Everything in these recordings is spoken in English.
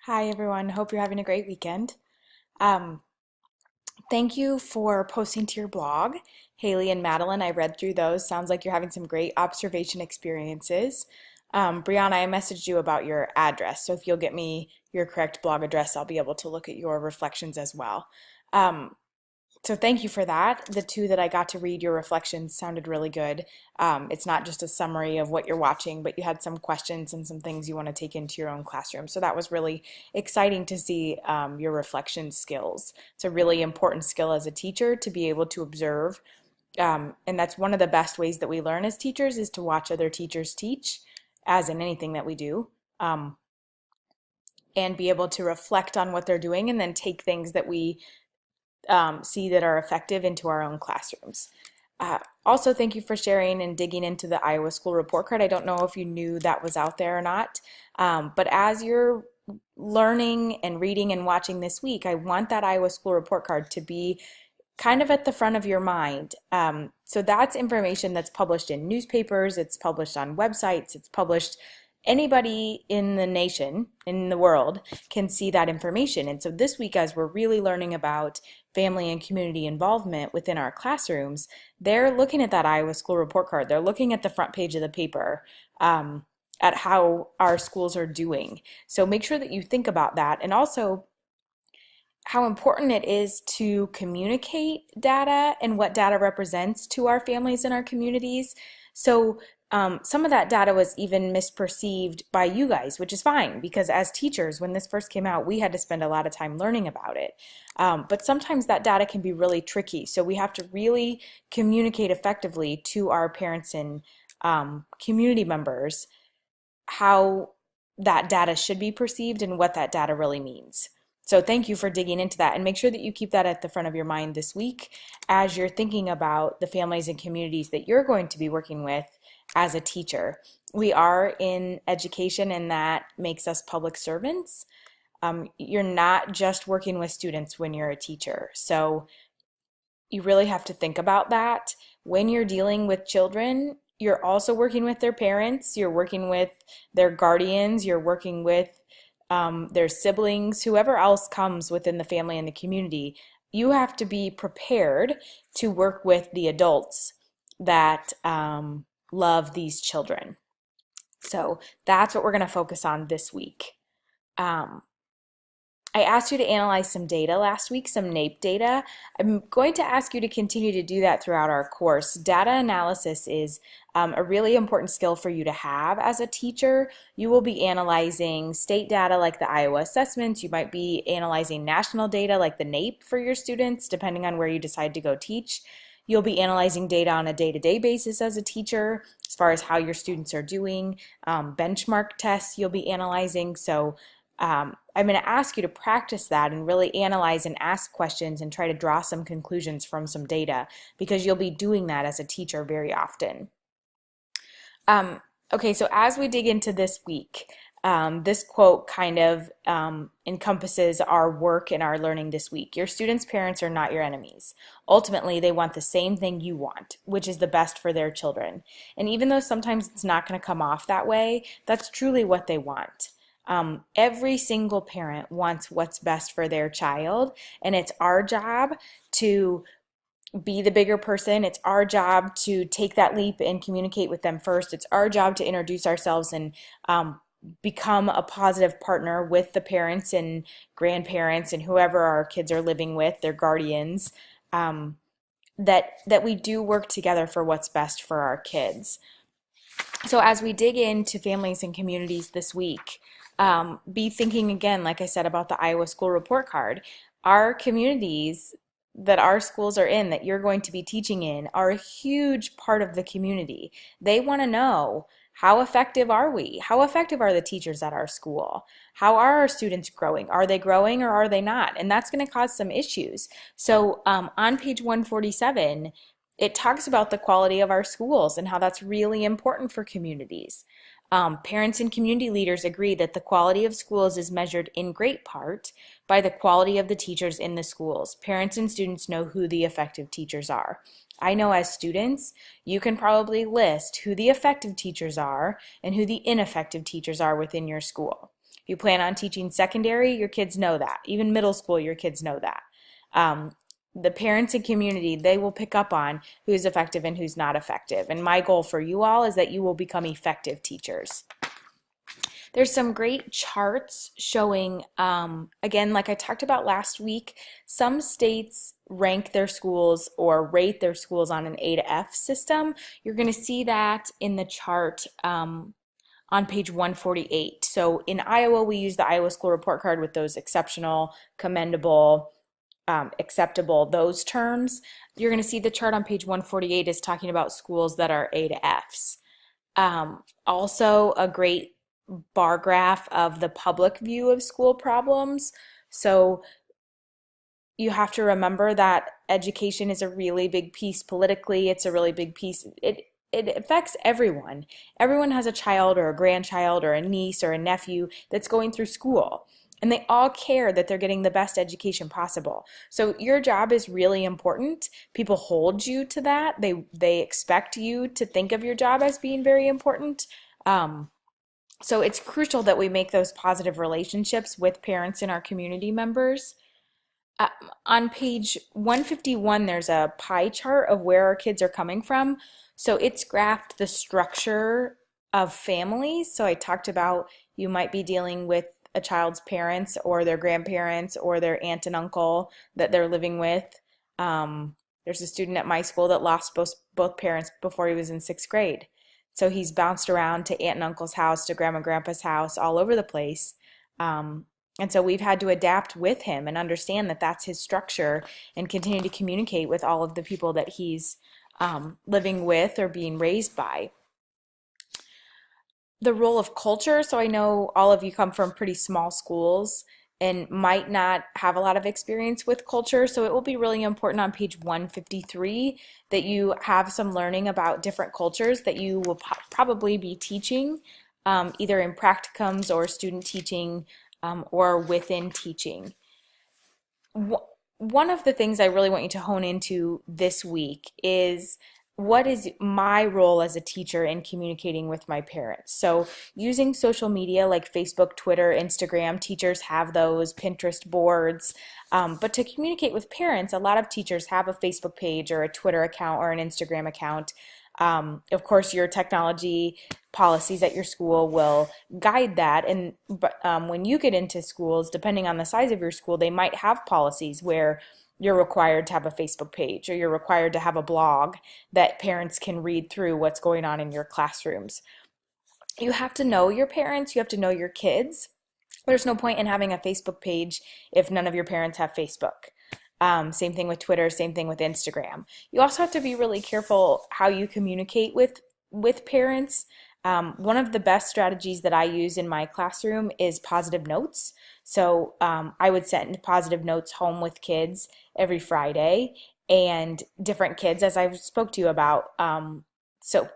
Hi, everyone. Hope you're having a great weekend. Um, Thank you for posting to your blog, Haley and Madeline. I read through those. Sounds like you're having some great observation experiences. Brianna, I messaged you about your address, so if you'll get me your correct blog address, I'll be able to look at your reflections as well. Um, so thank you for that. The two that I got to read your reflections sounded really good. It's not just a summary of what you're watching, but you had some questions and some things you want to take into your own classroom. So that was really exciting to see your reflection skills. It's a really important skill as a teacher to be able to observe. And that's one of the best ways that we learn as teachers is to watch other teachers teach, as in anything that we do. And be able to reflect on what they're doing and then take things that we see that are effective into our own classrooms. Also, thank you for sharing and digging into the Iowa School Report Card. I don't know if you knew that was out there or not, but as you're learning and reading and watching this week, I want that Iowa School Report Card to be kind of at the front of your mind. So that's information that's published in newspapers, it's published on websites, it's published anybody in the nation, in the world, can see that information. And so this week, as we're really learning about family and community involvement within our classrooms, they're looking at that Iowa School Report Card. They're looking at the front page of the paper. At how our schools are doing. So make sure that you think about that. And also, how important it is to communicate data and what data represents to our families and our communities. So some of that data was even misperceived by you guys, which is fine because as teachers, when this first came out, we had to spend a lot of time learning about it. But sometimes that data can be really tricky. So we have to really communicate effectively to our parents and community members how that data should be perceived and what that data really means. So thank you for digging into that and make sure that you keep that at the front of your mind this week as you're thinking about the families and communities that you're going to be working with as a teacher. We are in education and that makes us public servants. You're not just working with students when you're a teacher. So you really have to think about that. When you're dealing with children, you're also working with their parents, you're working with their guardians, you're working with their siblings, whoever else comes within the family and the community. You have to be prepared to work with the adults that love these children. So that's what we're going to focus on this week. Um, I asked you to analyze some data last week, some NAEP data. I'm going to ask you to continue to do that throughout our course. Data analysis is a really important skill for you to have as a teacher. You will be analyzing state data like the Iowa assessments. You might be analyzing national data like the NAEP for your students, depending on where you decide to go teach. You'll be analyzing data on a day-to-day basis as a teacher, as far as how your students are doing. Benchmark tests you'll be analyzing. So I'm going to ask you to practice that and really analyze and ask questions and try to draw some conclusions from some data because you'll be doing that as a teacher very often. Um, okay, so as we dig into this week, this quote kind of encompasses our work and our learning this week. Your students' parents are not your enemies. Ultimately, they want the same thing you want, which is the best for their children. And even though sometimes it's not going to come off that way, that's truly what they want. Every single parent wants what's best for their child, and it's our job to be the bigger person. It's our job to take that leap and communicate with them first. It's our job to introduce ourselves and become a positive partner with the parents and grandparents and whoever our kids are living with, their guardians. That we do work together for what's best for our kids. So as we dig into families and communities this week, be thinking again, like I said, about the Iowa School Report Card. Our communities that our schools are in, that you're going to be teaching in, are a huge part of the community. They want to know, how effective are we? How effective are the teachers at our school? How are our students growing? Are they growing or are they not? And that's going to cause some issues. So on page 147, it talks about the quality of our schools and how that's really important for communities. Parents and community leaders agree that the quality of schools is measured in great part by the quality of the teachers in the schools. Parents and students know who the effective teachers are. I know as students, you can probably list who the effective teachers are and who the ineffective teachers are within your school. If you plan on teaching secondary, your kids know that. Even middle school, your kids know that. Um, the parents and community, they will pick up on who's effective and who's not effective. And my goal for you all is that you will become effective teachers. There's some great charts showing, again, like I talked about last week, some states rank their schools or rate their schools on an A to F system. You're going to see that in the chart on page 148. So in Iowa, we use the Iowa School Report Card with those exceptional, commendable, acceptable, those terms. You're going to see the chart on page 148 is talking about schools that are A to Fs. Also, a great bar graph of the public view of school problems. So you have to remember that education is a really big piece politically. It's a really big piece. It affects everyone. Everyone has a child or a grandchild or a niece or a nephew that's going through school. And they all care that they're getting the best education possible. So your job is really important. People hold you to that. They expect you to think of your job as being very important. So it's crucial that we make those positive relationships with parents and our community members. On page 151, there's a pie chart of where our kids are coming from. So it's graphed the structure of families. So I talked about you might be dealing with a child's parents or their grandparents or their aunt and uncle that they're living with. There's a student at my school that lost both parents before he was in 6th grade. So he's bounced around to aunt and uncle's house, to grandma and grandpa's house, all over the place. And so we've had to adapt with him and understand that that's his structure and continue to communicate with all of the people that he's living with or being raised by. The role of culture, so I know all of you come from pretty small schools and might not have a lot of experience with culture, so it will be really important on page 153 that you have some learning about different cultures that you will probably be teaching either in practicums or student teaching or within teaching. One of the things I really want you to hone into this week is what is my role as a teacher in communicating with my parents? So using social media like Facebook, Twitter, Instagram, teachers have those, Pinterest boards. But to communicate with parents, a lot of teachers have a Facebook page or a Twitter account or an Instagram account. Of course, your technology policies at your school will guide that. But when you get into schools, depending on the size of your school, they might have policies where you're required to have a Facebook page or you're required to have a blog that parents can read through what's going on in your classrooms. You have to know your parents, you have to know your kids. There's no point in having a Facebook page if none of your parents have Facebook. Same thing with Twitter, same thing with Instagram. You also have to be really careful how you communicate with parents. One of the best strategies that I use in my classroom is positive notes. So I would send positive notes home with kids every Friday and different kids, as I spoke to you about so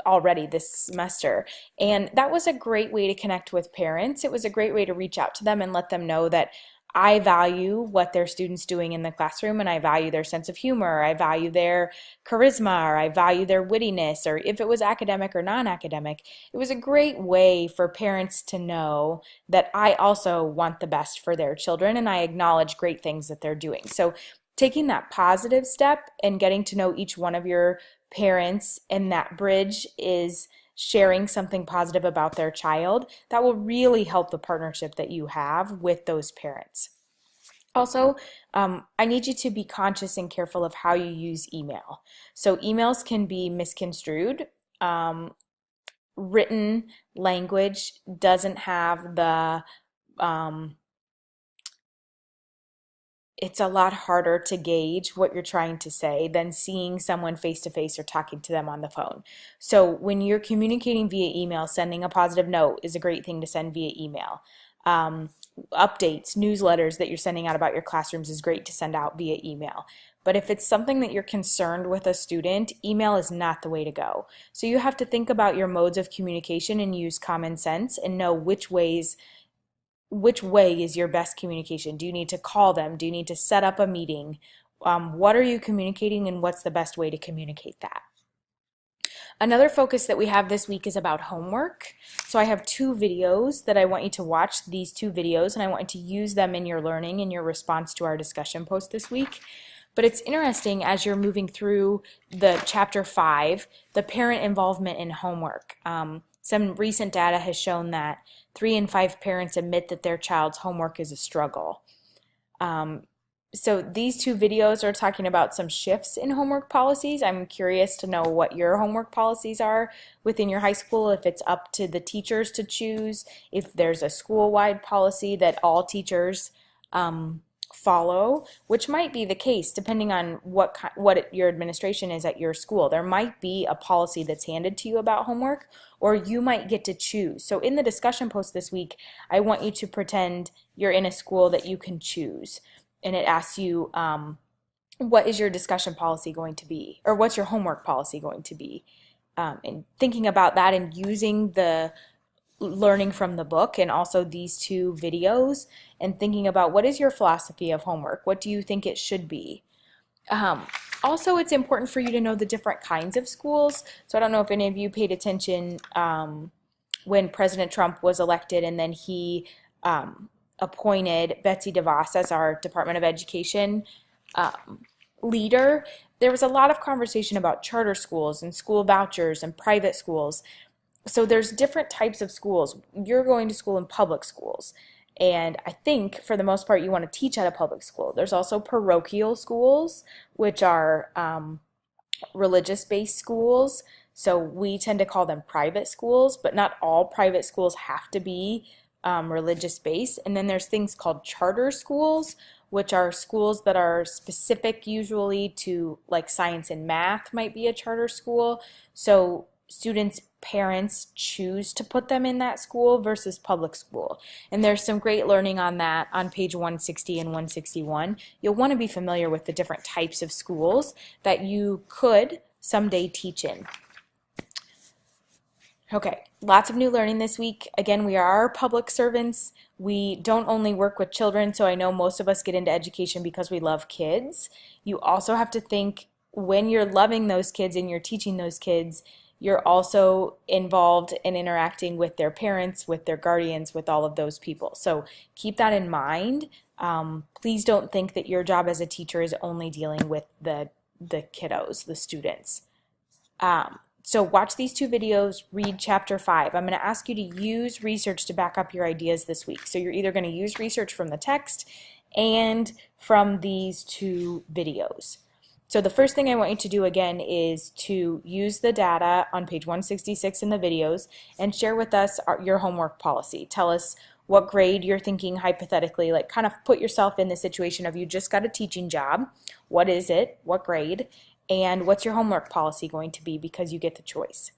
already this semester. And that was a great way to connect with parents. It was a great way to reach out to them and let them know that I value what their students doing in the classroom, and I value their sense of humor, I value their charisma, or I value their wittiness, or if it was academic or non-academic. It was a great way for parents to know that I also want the best for their children and I acknowledge great things that they're doing. So taking that positive step and getting to know each one of your parents, and that bridge is sharing something positive about their child, that will really help the partnership that you have with those parents. Also, I need you to be conscious and careful of how you use email. So emails can be misconstrued. Written language doesn't have the it's a lot harder to gauge what you're trying to say than seeing someone face to face or talking to them on the phone. So when you're communicating via email, sending a positive note is a great thing to send via email. Updates, newsletters that you're sending out about your classrooms is great to send out via email. But if it's something that you're concerned with a student, email is not the way to go. So you have to think about your modes of communication and use common sense and know which way is your best communication. Do you need to call them? Do you need to set up a meeting? What are you communicating and what's the best way to communicate that? Another focus that we have this week is about homework. So I have two videos that I want you to watch, these two videos, and I want you to use them in your learning in your response to our discussion post this week. But it's interesting as you're moving through the chapter 5, the parent involvement in homework. Some recent data has shown that 3 in 5 parents admit that their child's homework is a struggle. So these two videos are talking about some shifts in homework policies. I'm curious to know what your homework policies are within your high school, if it's up to the teachers to choose, if there's a school-wide policy that all teachers follow, which might be the case depending on what your administration is at your school. There might be a policy that's handed to you about homework, or you might get to choose. So in the discussion post this week, I want you to pretend you're in a school that you can choose. And it asks you, what is your discussion policy going to be? Or what's your homework policy going to be? And thinking about that and using the learning from the book and also these two videos and thinking about what is your philosophy of homework? What do you think it should be? Also, it's important for you to know the different kinds of schools. So I don't know if any of you paid attention when President Trump was elected and then he appointed Betsy DeVos as our Department of Education leader. There was a lot of conversation about charter schools and school vouchers and private schools. So there's different types of schools. You're going to school in public schools. And I think for the most part you want to teach at a public school. There's also parochial schools, which are religious-based schools. So we tend to call them private schools, but not all private schools have to be religious-based. And then there's things called charter schools, which are schools that are specific usually to like science and math might be a charter school. So students' parents choose to put them in that school versus public school. And there's some great learning on that on page 160 and 161. You'll want to be familiar with the different types of schools that you could someday teach in. Okay, lots of new learning this week. Again, we are public servants. We don't only work with children, so I know most of us get into education because we love kids. You also have to think when you're loving those kids and you're teaching those kids, you're also involved in interacting with their parents, with their guardians, with all of those people. So keep that in mind. Please don't think that your job as a teacher is only dealing with the kiddos, the students. So watch these two videos, read chapter 5. I'm going to ask you to use research to back up your ideas this week. So you're either going to use research from the text and from these two videos. So the first thing I want you to do again is to use the data on page 166 in the videos and share with us your homework policy. Tell us what grade you're thinking hypothetically, like kind of put yourself in the situation of you just got a teaching job. What is it? What grade? And what's your homework policy going to be because you get the choice.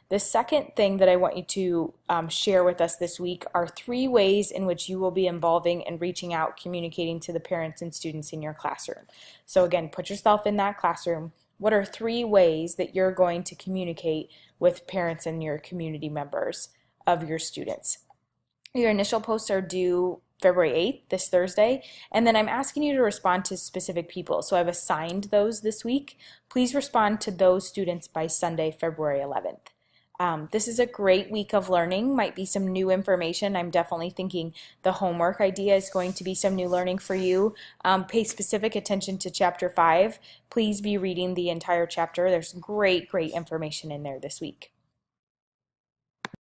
The second thing that I want you to share with us this week are 3 ways in which you will be involving and reaching out, communicating to the parents and students in your classroom. So again, put yourself in that classroom. What are 3 ways that you're going to communicate with parents and your community members of your students? Your initial posts are due February 8th, this Thursday, and then I'm asking you to respond to specific people. So I've assigned those this week. Please respond to those students by Sunday, February 11th. This is a great week of learning, might be some new information. I'm definitely thinking the homework idea is going to be some new learning for you. Pay specific attention to chapter 5. Please be reading the entire chapter. There's great information in there this week.